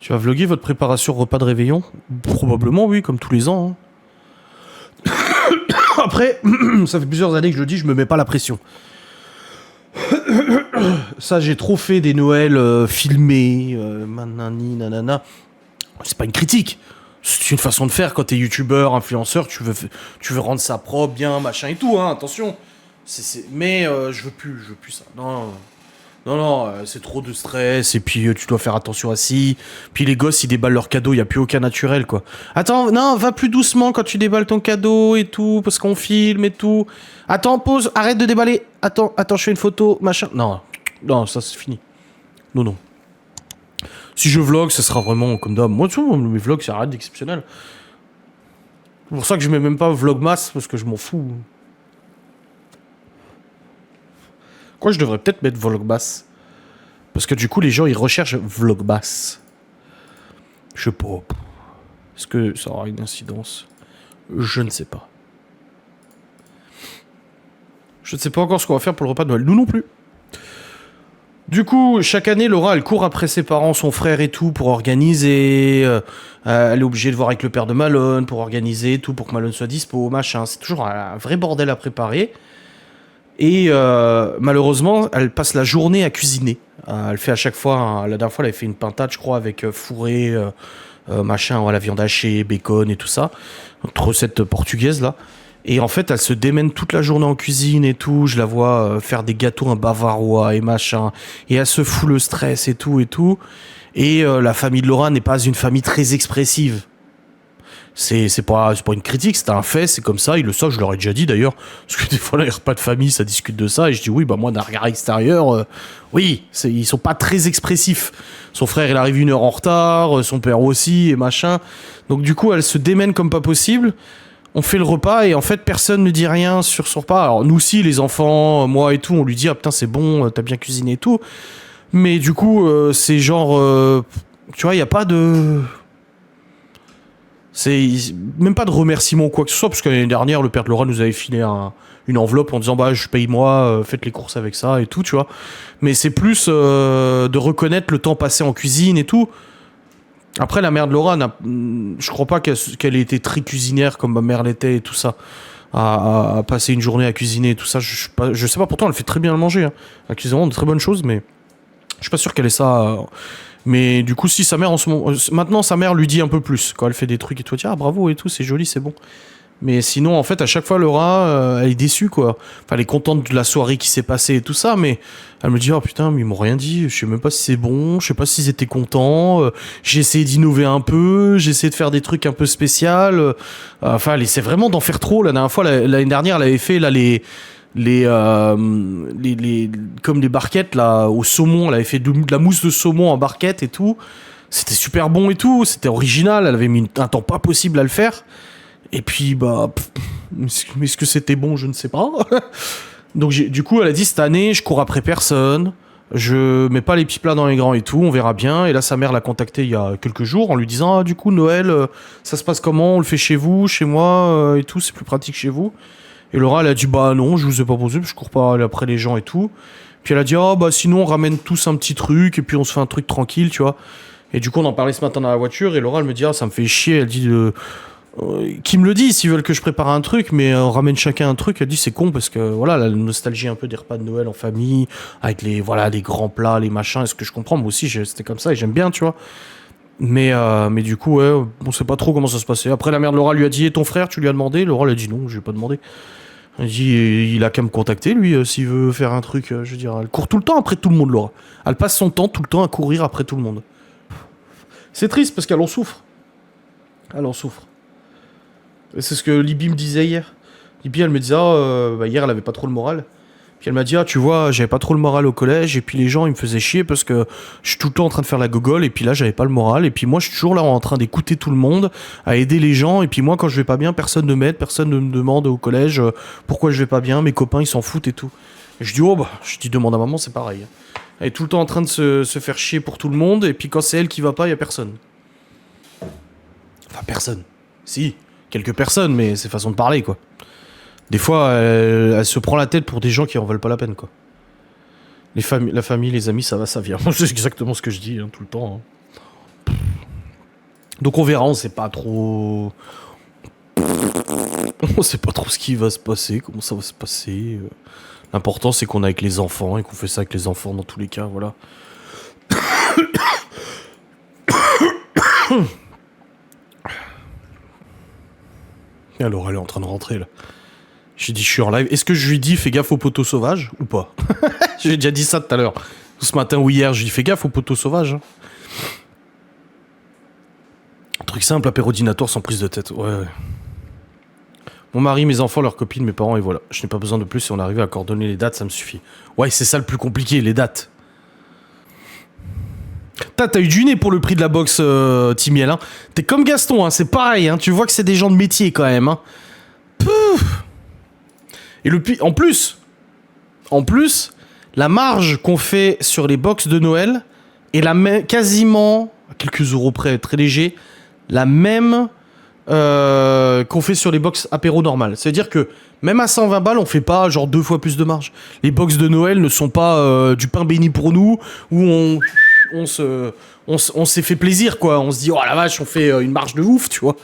Tu vas vlogger votre préparation repas de réveillon? Probablement oui, comme tous les ans. Hein. Après, ça fait plusieurs années que je le dis, je me mets pas la pression. Ça, j'ai trop fait des Noëls filmés, nanani, nanana. C'est pas une critique. C'est une façon de faire quand t'es youtubeur, influenceur, tu veux rendre ça propre, bien, machin et tout, hein, attention. Mais je veux plus ça. Non, c'est trop de stress, et puis tu dois faire attention à si. Puis les gosses, ils déballent leur cadeau, y a plus aucun naturel, quoi. Attends, non, va plus doucement quand tu déballes ton cadeau et tout, parce qu'on filme et tout. Attends, pause, arrête de déballer. Attends, je fais une photo, machin. Non, ça c'est fini. Non. Si je vlog, ça sera vraiment comme d'hab. Moi, tu vois, mes vlogs, c'est rien d'exceptionnel. C'est pour ça que je mets même pas vlogmas, parce que je m'en fous. Quoi, je devrais peut-être mettre vlogmas. Parce que du coup, les gens, ils recherchent vlogmas. Je sais pas. Est-ce que ça aura une incidence? Je ne sais pas. Je ne sais pas encore ce qu'on va faire pour le repas de Noël. Nous non plus. Du coup, chaque année, Laura, elle court après ses parents, son frère et tout, pour organiser. Elle est obligée de voir avec le père de Malone pour organiser tout, pour que Malone soit dispo, machin. C'est toujours un vrai bordel à préparer. Et malheureusement, elle passe la journée à cuisiner. Elle fait à chaque fois, la dernière fois, elle avait fait une pintade, je crois, avec fourré, machin, la viande hachée, bacon et tout ça. Une recette portugaise, là. Et en fait, elle se démène toute la journée en cuisine et tout. Je la vois faire des gâteaux en bavarois et machin. Et elle se fout le stress et tout et tout. Et la famille de Laura n'est pas une famille très expressive. C'est pas une critique, c'est un fait, c'est comme ça, ils le savent, je leur ai déjà dit d'ailleurs. Parce que des fois, là, les repas de famille, ça discute de ça. Et je dis, oui, bah moi, d'un regard extérieur, oui, ils sont pas très expressifs. Son frère, il arrive 1 heure en retard, son père aussi, et machin. Donc du coup, elle se démène comme pas possible. On fait le repas et en fait personne ne dit rien sur son repas. Alors nous aussi les enfants, moi et tout, on lui dit ah putain c'est bon, t'as bien cuisiné et tout. Mais du coup c'est genre, tu vois, il y a pas de, c'est même pas de remerciement ou quoi que ce soit parce que l'année dernière le père de Laura nous avait filé une enveloppe en disant bah je paye moi, faites les courses avec ça et tout, tu vois. Mais c'est plus de reconnaître le temps passé en cuisine et tout. Après, la mère de Laura, je crois pas qu'elle ait été très cuisinière comme ma mère l'était et tout ça. À passer une journée à cuisiner et tout ça. Je sais pas, pourtant, elle fait très bien à manger. Hein. Elle cuisine vraiment de très bonnes choses, mais je suis pas sûr qu'elle ait ça. Mais du coup, si sa mère, maintenant, sa mère lui dit un peu plus. Quand elle fait des trucs et tout, elle dit ah bravo et tout, c'est joli, c'est bon. Mais sinon, en fait, à chaque fois, Laura, elle est déçue, quoi. Enfin, elle est contente de la soirée qui s'est passée et tout ça, mais elle me dit, oh putain, mais ils m'ont rien dit, je sais même pas si c'est bon, je sais pas s'ils étaient contents, j'ai essayé d'innover un peu, j'ai essayé de faire des trucs un peu spéciaux, enfin, elle essaie vraiment d'en faire trop. La dernière fois, l'année dernière, elle avait fait, là, comme les barquettes, là, au saumon, elle avait fait de la mousse de saumon en barquette et tout. C'était super bon et tout, c'était original, elle avait mis un temps pas possible à le faire. Et puis, bah, est-ce que c'était bon, je ne sais pas. Donc, du coup, elle a dit, cette année, je cours après personne, je mets pas les petits plats dans les grands et tout, on verra bien. Et là, sa mère l'a contacté il y a quelques jours en lui disant, ah, du coup, Noël, ça se passe comment? On le fait chez vous, chez moi, et tout, c'est plus pratique chez vous. Et Laura, elle a dit, bah non, je vous ai pas posé, je cours pas après les gens et tout. Puis elle a dit, ah, bah sinon, on ramène tous un petit truc, et puis on se fait un truc tranquille, tu vois. Et du coup, on en parlait ce matin dans la voiture, et Laura, elle me dit, ah, ça me fait chier, elle dit, qui me le dit s'ils veulent que je prépare un truc, mais on ramène chacun un truc. Elle dit c'est con parce que voilà la nostalgie un peu des repas de Noël en famille avec les grands plats, les machins. Est-ce que je comprends? Moi aussi c'était comme ça et j'aime bien, tu vois. Mais du coup ouais, on sait pas trop comment ça se passait. Après la mère de Laura lui a dit et ton frère tu lui as demandé? Laura elle a dit non, je lui ai pas demandé. Elle dit il a qu'à me contacter lui s'il veut faire un truc. Je veux dire elle court tout le temps après tout le monde, Laura. Elle passe son temps tout le temps à courir après tout le monde. C'est triste parce qu'elle en souffre. Elle en souffre. C'est ce que Libby me disait hier. Libby, elle me disait, hier, elle avait pas trop le moral. Puis elle m'a dit, ah, tu vois, j'avais pas trop le moral au collège, et puis les gens, ils me faisaient chier parce que je suis tout le temps en train de faire la gogole, et puis là, j'avais pas le moral, et puis moi, je suis toujours là en train d'écouter tout le monde, à aider les gens, et puis moi, quand je vais pas bien, personne ne m'aide, personne ne me demande au collège pourquoi je vais pas bien, mes copains, ils s'en foutent et tout. Et je dis, oh, bah, je dis, demande à maman, c'est pareil. Elle est tout le temps en train de se faire chier pour tout le monde, et puis quand c'est elle qui va pas, y a personne. Enfin, personne. Si. Quelques personnes, mais c'est façon de parler, quoi. Des fois, elle se prend la tête pour des gens qui en veulent pas la peine, quoi. La famille, les amis, ça va, ça vient. C'est exactement ce que je dis, hein, tout le temps. Hein. Donc on verra, on sait pas trop... On sait pas trop ce qui va se passer, comment ça va se passer. L'important c'est qu'on est avec les enfants et qu'on fait ça avec les enfants dans tous les cas, voilà. Alors elle est en train de rentrer là. J'ai dit je suis en live. Est-ce que je lui dis fais gaffe aux poteaux sauvages ou pas? J'ai déjà dit ça tout à l'heure. Ce matin ou hier, je lui ai dit fais gaffe aux poteaux sauvages. Hein. Truc simple, apérodinatoire sans prise de tête. Ouais. Mon mari, mes enfants, leurs copines, mes parents, et voilà. Je n'ai pas besoin de plus, si on arrive à coordonner les dates, ça me suffit. Ouais, c'est ça le plus compliqué, les dates. T'as eu du nez pour le prix de la box, Timiel. Hein. T'es comme Gaston, hein, c'est pareil. Hein. Tu vois que c'est des gens de métier quand même. Hein. Pouf. Et en plus, la marge qu'on fait sur les box de Noël est quasiment, à quelques euros près, très léger, la même qu'on fait sur les box apéro normales. C'est-à-dire que même à 120 balles, on fait pas genre 2 fois plus de marge. Les box de Noël ne sont pas du pain béni pour nous, où on s'est fait plaisir, quoi. On se dit, oh la vache, on fait une marge de ouf, tu vois.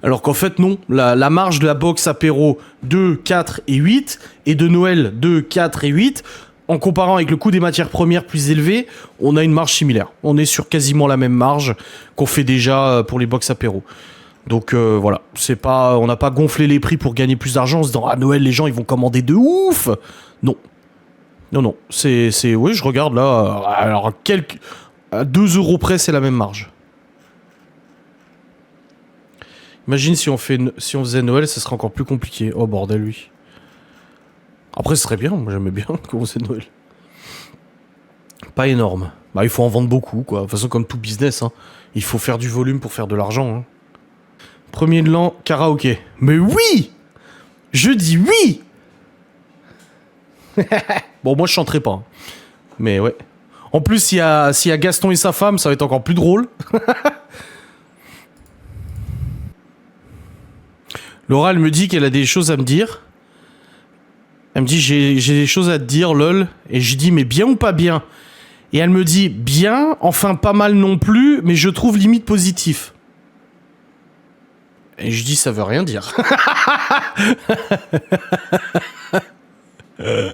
Alors qu'en fait, non. La marge de la box apéro 2, 4 et 8, et de Noël 2, 4 et 8, en comparant avec le coût des matières premières plus élevé, on a une marge similaire. On est sur quasiment la même marge qu'on fait déjà pour les box apéro. Donc voilà, on n'a pas gonflé les prix pour gagner plus d'argent en se disant, à Noël, les gens, ils vont commander de ouf. Non. Non, oui, je regarde là. Alors, à 2 euros près, c'est la même marge. Imagine si on faisait Noël, ça serait encore plus compliqué. Oh bordel, oui. Après, ce serait bien. Moi, j'aimais bien commencer Noël. Pas énorme. Bah, il faut en vendre beaucoup, quoi. De toute façon, comme tout business, hein. Il faut faire du volume pour faire de l'argent. Hein. Premier de l'an, karaoké. Mais oui! Je dis oui! Bon, moi, je chanterai pas. Hein. Mais ouais. En plus, s'il y a Gaston et sa femme, ça va être encore plus drôle. Laura, elle me dit qu'elle a des choses à me dire. Elle me dit, j'ai des choses à te dire, lol. Et je dis, mais bien ou pas bien? Et elle me dit, bien, enfin pas mal non plus, mais je trouve limite positif. Et je dis, ça veut rien dire. Je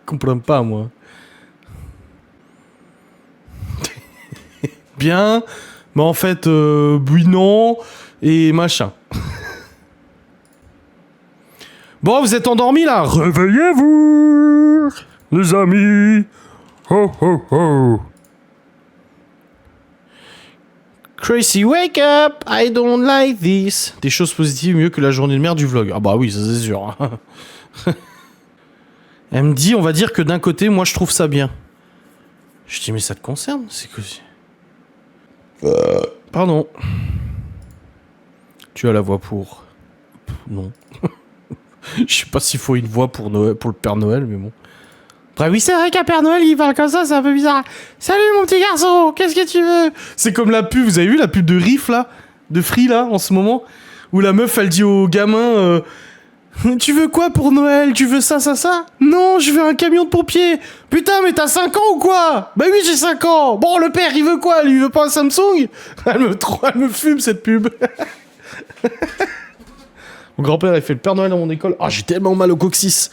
comprends pas, moi. Bien, mais en fait, oui, non, et machin. Bon, vous êtes endormis là? Réveillez-vous, les amis. Ho, ho, ho. Crazy, wake up, I don't like this. Des choses positives mieux que la journée de merde du vlog. Ah bah oui, ça c'est sûr. Elle me dit, on va dire que d'un côté, moi je trouve ça bien. Je dis, mais ça te concerne? C'est que... Pardon. Tu as la voix pour... Non. Je sais pas s'il faut une voix pour Noël, pour le Père Noël, mais bon. Après, oui, c'est vrai qu'un Père Noël, il parle comme ça, c'est un peu bizarre. Salut, mon petit garçon, qu'est-ce que tu veux? C'est comme la pub, vous avez vu la pub de Riff, là? De Free, là, en ce moment? Où la meuf, elle dit au gamin... tu veux quoi pour Noël? Tu veux ça, ça, ça? Non, je veux un camion de pompiers. Putain, mais t'as 5 ans ou quoi? Bah oui, j'ai 5 ans. Bon, le père, il veut quoi? Lui, il veut pas un Samsung? Elle me fume, cette pub. Mon grand-père, il fait le Père Noël dans mon école. Ah, j'ai tellement mal au coccyx.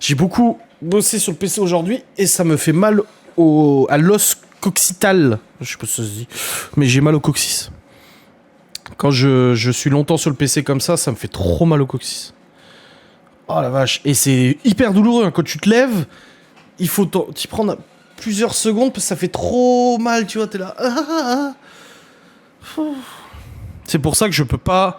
J'ai beaucoup bossé sur le PC aujourd'hui et ça me fait mal à l'os coccytal. Je sais pas si ça se dit. Mais j'ai mal au coccyx. Quand je suis longtemps sur le PC comme ça me fait trop mal au coccyx. Oh la vache. Et c'est hyper douloureux. Hein. Quand tu te lèves, il faut t'y prendre plusieurs secondes parce que ça fait trop mal, tu vois. T'es là. C'est pour ça que je peux pas...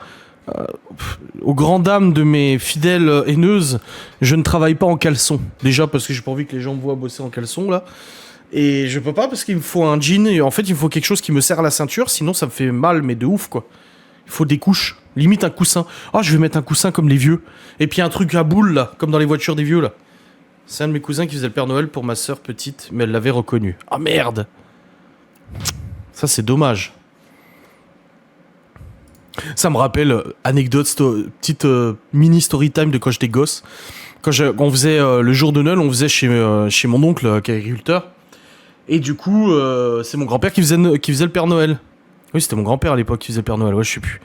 aux grandes dames de mes fidèles haineuses, je ne travaille pas en caleçon. Déjà parce que j'ai pas envie que les gens me voient bosser en caleçon, là. Et je peux pas parce qu'il me faut un jean. Et en fait, il me faut quelque chose qui me serre à la ceinture. Sinon, ça me fait mal, mais de ouf, quoi. Il faut des couches. Limite un coussin. Ah, je vais mettre un coussin comme les vieux. Et puis un truc à boule, là. Comme dans les voitures des vieux, là. C'est un de mes cousins qui faisait le Père Noël pour ma sœur petite. Mais elle l'avait reconnu. Ah, merde. Ça, c'est dommage. Ça me rappelle, anecdote, petite mini story time de quand j'étais gosse. Quand on faisait le jour de Noël, on faisait chez mon oncle qui est agriculteur. Et du coup, c'est mon grand-père qui faisait le Père Noël. Oui, c'était mon grand-père à l'époque qui faisait Père Noël, ouais, je sais plus.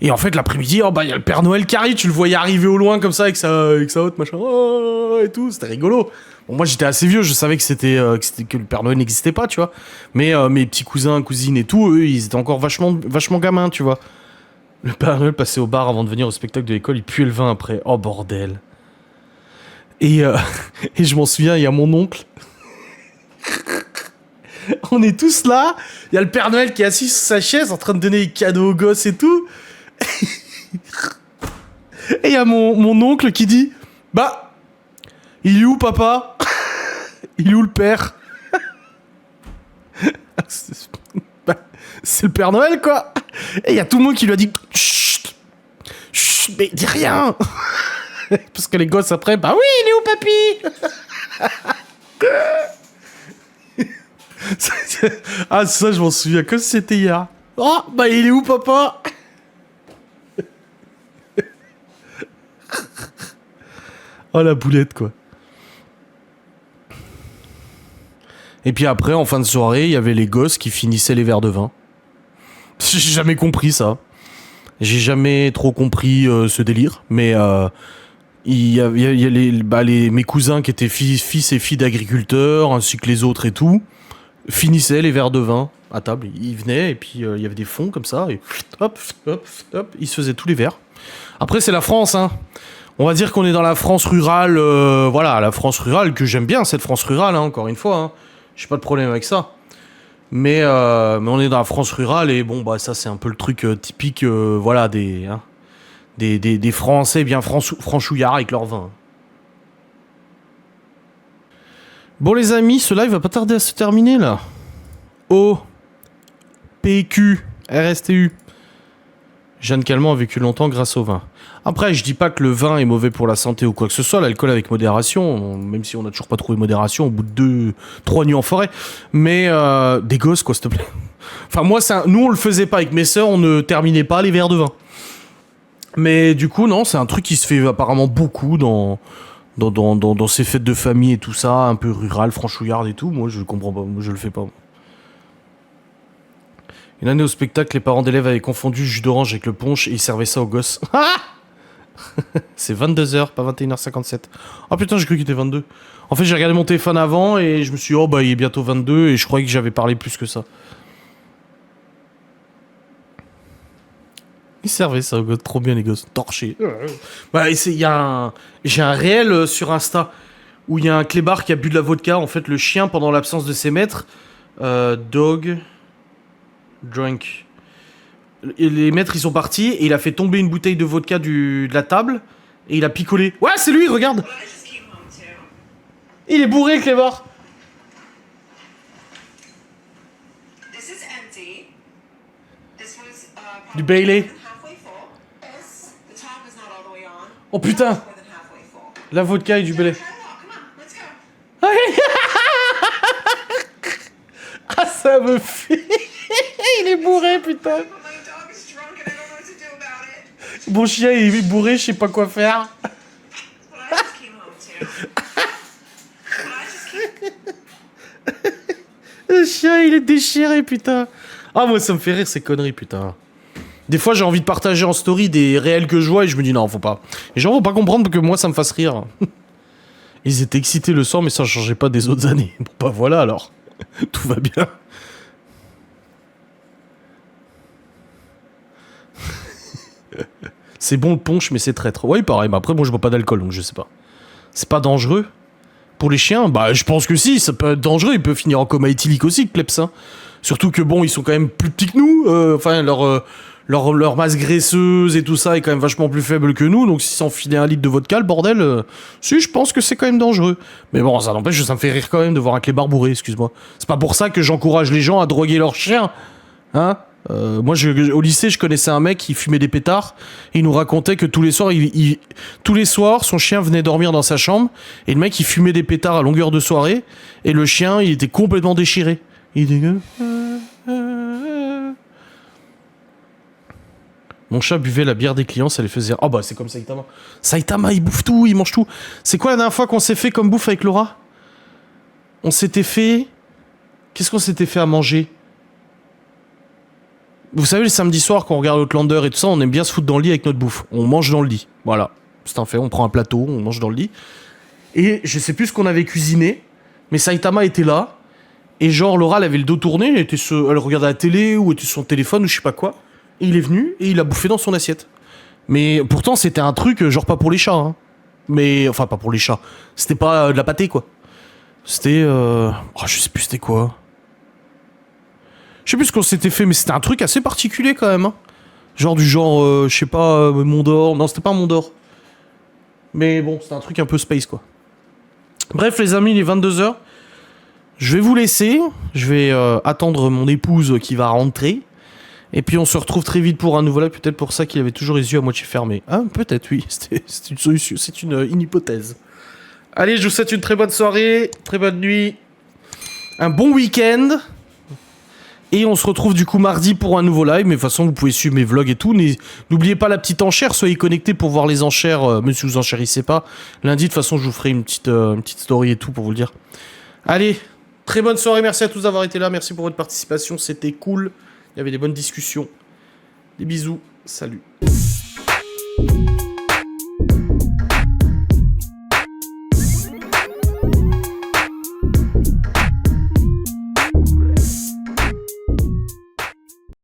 Et en fait, l'après-midi, oh bah, il y a le Père Noël qui arrive, tu le voyais arriver au loin comme ça avec sa hotte, machin, oh, et tout, c'était rigolo. Bon, moi, j'étais assez vieux, je savais que le Père Noël n'existait pas, tu vois. Mais mes petits cousins, cousines et tout, eux, ils étaient encore vachement gamins, tu vois. Le Père Noël passait au bar avant de venir au spectacle de l'école, il puait le vin après. Oh, bordel. Et, et je m'en souviens, il y a mon oncle. On est tous là, il y a le Père Noël qui est assis sur sa chaise en train de donner des cadeaux aux gosses et tout. Et il y a mon oncle qui dit bah, il est où papa? Il est où le père? C'est le Père Noël quoi. Et il y a tout le monde qui lui a dit chut, chut, mais dis rien. Parce que les gosses après, bah oui, il est où papy? Ah ça je m'en souviens comme si c'était hier. Oh bah il est où papa? Oh la boulette quoi. Et puis après en fin de soirée il y avait les gosses qui finissaient les verres de vin. J'ai jamais compris ça. J'ai jamais trop compris ce délire. Mais il y a mes cousins qui étaient fils et filles d'agriculteurs ainsi que les autres et tout finissaient les verres de vin à table. Ils venaient et puis il y avait des fonds comme ça et hop hop hop ils se faisaient tous les verres. Après c'est la France hein. On va dire qu'on est dans la France rurale, voilà, la France rurale, que j'aime bien, cette France rurale, hein, encore une fois. Hein. J'ai pas de problème avec ça. Mais on est dans la France rurale et bon, bah ça c'est un peu le truc typique, voilà, des Français bien franchouillards avec leur vin. Bon les amis, ce live va pas tarder à se terminer là. O, PQ, RSTU. Jeanne Calment a vécu longtemps grâce au vin. Après, je dis pas que le vin est mauvais pour la santé ou quoi que ce soit, l'alcool avec modération, même si on n'a toujours pas trouvé modération au bout de 2-3 nuits en forêt. Mais des gosses, quoi, s'il te plaît. Enfin, moi, nous, on le faisait pas avec mes sœurs, on ne terminait pas les verres de vin. Mais du coup, non, c'est un truc qui se fait apparemment beaucoup dans ces fêtes de famille et tout ça, un peu rural, franchouillarde et tout. Moi, je comprends pas, moi, je le fais pas. Une année au spectacle, les parents d'élèves avaient confondu jus d'orange avec le punch et ils servaient ça aux gosses. C'est 22h, pas 21h57. Oh putain, j'ai cru qu'il était 22. En fait, j'ai regardé mon téléphone avant et je me suis dit, oh bah il est bientôt 22 et je croyais que j'avais parlé plus que ça. Ils servaient ça aux gosses, trop bien les gosses, torchés. Bah, j'ai un réel sur Insta où il y a un clébard qui a bu de la vodka. En fait, le chien, pendant l'absence de ses maîtres, dog... drunk. Et les maîtres ils sont partis et il a fait tomber une bouteille de vodka de la table et il a picolé. Ouais c'est lui, regarde. Il est bourré Clébar. Du Bailey. Oh putain. La vodka et du Bailey. Ah ça me fait. Il est bourré putain. Mon chien il est bourré, je sais pas quoi faire. Le chien il est déchiré putain. Ah moi ça me fait rire ces conneries putain. Des fois j'ai envie de partager en story des réels que je vois et je me dis non faut pas. Les gens vont pas comprendre que moi ça me fasse rire. Ils étaient excités le soir mais ça changeait pas des autres années. Bon bah voilà alors. Tout va bien. C'est bon le punch mais c'est traître. Ouais pareil, mais après moi je bois pas d'alcool donc je sais pas. C'est pas dangereux pour les chiens? Bah je pense que si, ça peut être dangereux, il peut finir en coma éthylique aussi le kleps hein. Surtout que bon ils sont quand même plus petits que nous, enfin leur masse graisseuse et tout ça est quand même vachement plus faible que nous, donc si s'en filait 1 litre de vodka le bordel, si je pense que c'est quand même dangereux. Mais bon ça n'empêche que ça me fait rire quand même de voir un clébard bourré, excuse-moi. C'est pas pour ça que j'encourage les gens à droguer leurs chiens, hein. Moi, au lycée, je connaissais un mec qui fumait des pétards. Et il nous racontait que tous les soirs, son chien venait dormir dans sa chambre. Et le mec, il fumait des pétards à longueur de soirée. Et le chien, il était complètement déchiré. Il était... Mon chat buvait la bière des clients, ça les faisait... Ah bah, c'est comme Saitama. Saitama, il bouffe tout, il mange tout. C'est quoi la dernière fois qu'on s'est fait comme bouffe avec Laura? On s'était fait... Qu'est-ce qu'on s'était fait à manger? Vous savez, le samedi soir, quand on regarde Outlander et tout ça, on aime bien se foutre dans le lit avec notre bouffe. On mange dans le lit. Voilà. C'est un fait. On prend un plateau, on mange dans le lit. Et je sais plus ce qu'on avait cuisiné, mais Saitama était là. Et genre, Laura, elle avait le dos tourné, elle regardait la télé ou était sur son téléphone ou je sais pas quoi. Et il est venu et il a bouffé dans son assiette. Mais pourtant, c'était un truc, genre pas pour les chats. Hein. Mais, enfin, pas pour les chats. C'était pas de la pâtée, quoi. C'était. Oh, je sais plus c'était quoi. Je sais plus ce qu'on s'était fait, mais c'était un truc assez particulier quand même. Hein. Genre du genre, je sais pas, Mondor. Non, c'était pas Mondor. Mais bon, c'était un truc un peu space, quoi. Bref, les amis, il est 22h. Je vais vous laisser. Je vais attendre mon épouse qui va rentrer. Et puis on se retrouve très vite pour un nouveau live. Peut-être pour ça qu'il avait toujours les yeux à moitié fermés. Ah, peut-être, oui. C'est une solution. C'est une hypothèse. Allez, je vous souhaite une très bonne soirée. Très bonne nuit. Un bon week-end. Et on se retrouve du coup mardi pour un nouveau live. Mais de toute façon, vous pouvez suivre mes vlogs et tout. N'oubliez pas la petite enchère. Soyez connectés pour voir les enchères. Même si vous enchérissez pas. Lundi, de toute façon, je vous ferai une petite story et tout pour vous le dire. Allez, très bonne soirée. Merci à tous d'avoir été là. Merci pour votre participation. C'était cool. Il y avait des bonnes discussions. Des bisous. Salut.